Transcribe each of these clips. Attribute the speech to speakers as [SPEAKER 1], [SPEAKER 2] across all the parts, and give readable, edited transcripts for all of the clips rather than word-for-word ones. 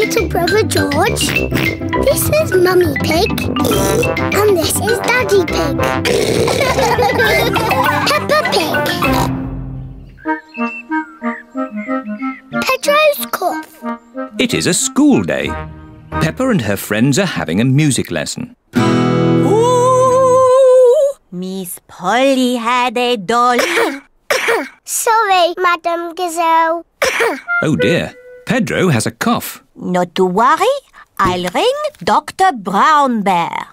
[SPEAKER 1] little brother George. This is Mummy Pig. And this is Daddy Pig. Peppa Pig. Pedro's cough.
[SPEAKER 2] It is a school day. Peppa and her friends are having a music lesson.
[SPEAKER 3] Ooh, Miss Polly had a doll.
[SPEAKER 1] Sorry, Madam Gazelle.
[SPEAKER 2] Oh dear, Pedro has a cough.
[SPEAKER 3] Not to worry, I'll ring Dr. Brown Bear.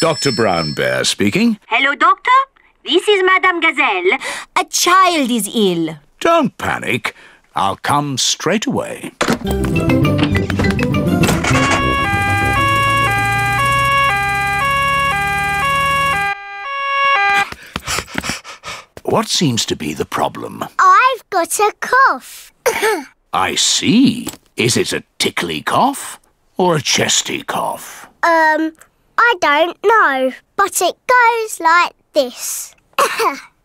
[SPEAKER 4] Dr. Brown Bear speaking.
[SPEAKER 3] Hello, Doctor. This is Madame Gazelle. A child is ill.
[SPEAKER 4] Don't panic. I'll come straight away. What seems to be the problem?
[SPEAKER 1] I've got a cough.
[SPEAKER 4] I see. Is it a tickly cough or a chesty cough?
[SPEAKER 1] I don't know, but it goes like this.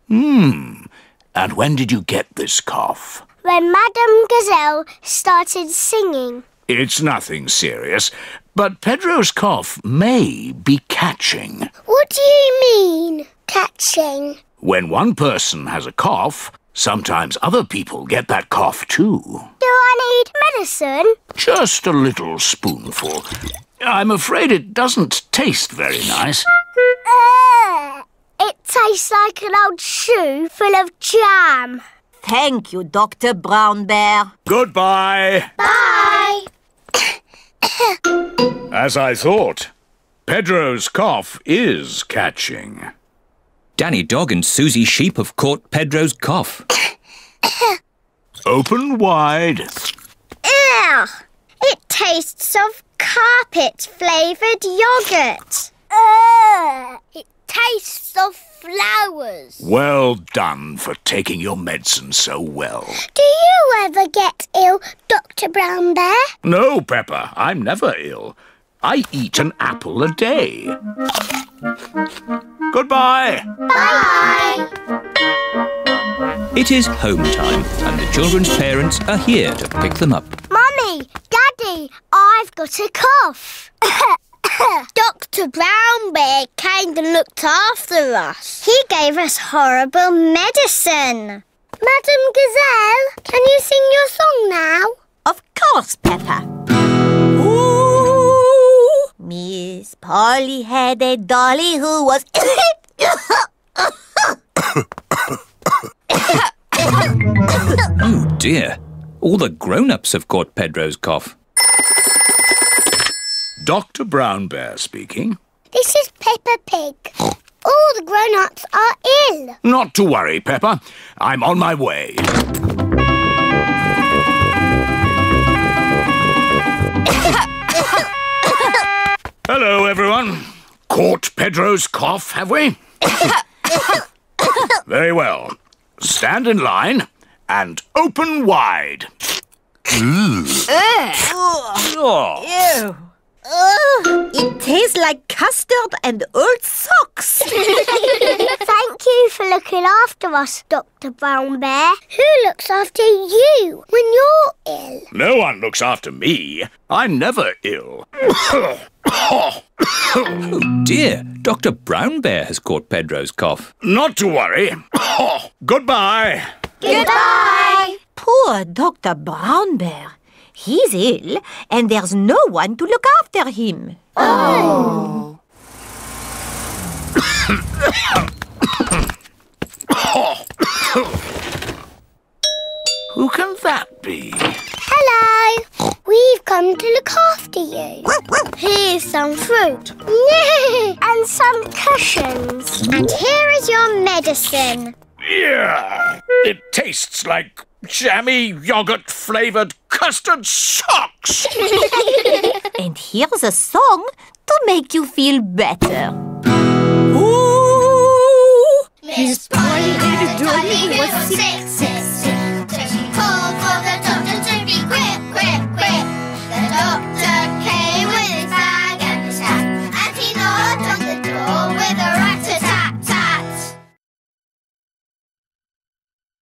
[SPEAKER 4] And when did you get this cough?
[SPEAKER 1] When Madame Gazelle started singing.
[SPEAKER 4] It's nothing serious, but Pedro's cough may be catching.
[SPEAKER 1] What do you mean, catching?
[SPEAKER 4] When one person has a cough, sometimes other people get that cough too.
[SPEAKER 1] Do I need medicine?
[SPEAKER 4] Just a little spoonful. I'm afraid it doesn't taste very nice.
[SPEAKER 1] It tastes like an old shoe full of jam.
[SPEAKER 3] Thank you, Dr. Brown Bear.
[SPEAKER 4] Goodbye.
[SPEAKER 1] Bye.
[SPEAKER 4] As I thought, Pedro's cough is catching.
[SPEAKER 2] Danny Dog and Susie Sheep have caught Pedro's cough.
[SPEAKER 4] Open wide.
[SPEAKER 1] Ugh! It tastes of carpet-flavoured yoghurt. It tastes of flowers.
[SPEAKER 4] Well done for taking your medicine so well.
[SPEAKER 1] Do you ever get ill, Dr. Brown Bear?
[SPEAKER 4] No, Peppa, I'm never ill. I eat an apple a day. Goodbye.
[SPEAKER 1] Bye.
[SPEAKER 2] It is home time and the children's parents are here to pick them up.
[SPEAKER 1] Mummy, Daddy, I've got a cough. Dr. Brown Bear came and looked after us. He gave us horrible medicine. Madam Gazelle, can you sing your song now?
[SPEAKER 3] Of course, Peppa. Ooh, Miss Polly had a dolly who was...
[SPEAKER 2] Oh dear, all the grown-ups have caught Pedro's cough.
[SPEAKER 4] Dr. Brown Bear speaking.
[SPEAKER 1] This is Peppa Pig. All the grown-ups are ill.
[SPEAKER 4] Not to worry, Peppa. I'm on my way. Hello, everyone. Caught Pedro's cough, have we? Very well. Stand in line and open wide.
[SPEAKER 2] Oh.
[SPEAKER 3] Ew. It tastes like custard and old socks.
[SPEAKER 1] Thank you for looking after us, Dr. Brown Bear. Who looks after you when you're ill?
[SPEAKER 4] No one looks after me. I'm never ill.
[SPEAKER 2] Oh dear, Dr. Brown Bear has caught Pedro's cough.
[SPEAKER 4] Not to worry. Goodbye.
[SPEAKER 1] Goodbye.
[SPEAKER 3] Poor Dr. Brown Bear. He's ill and there's no one to look after him.
[SPEAKER 1] Oh.
[SPEAKER 4] Who can that be?
[SPEAKER 1] Hello. We've come to look after you. Here's some fruit. And some cushions. And here is your medicine.
[SPEAKER 4] Yeah, it tastes like jammy yogurt-flavoured custard socks.
[SPEAKER 3] And here's a song to make you feel better.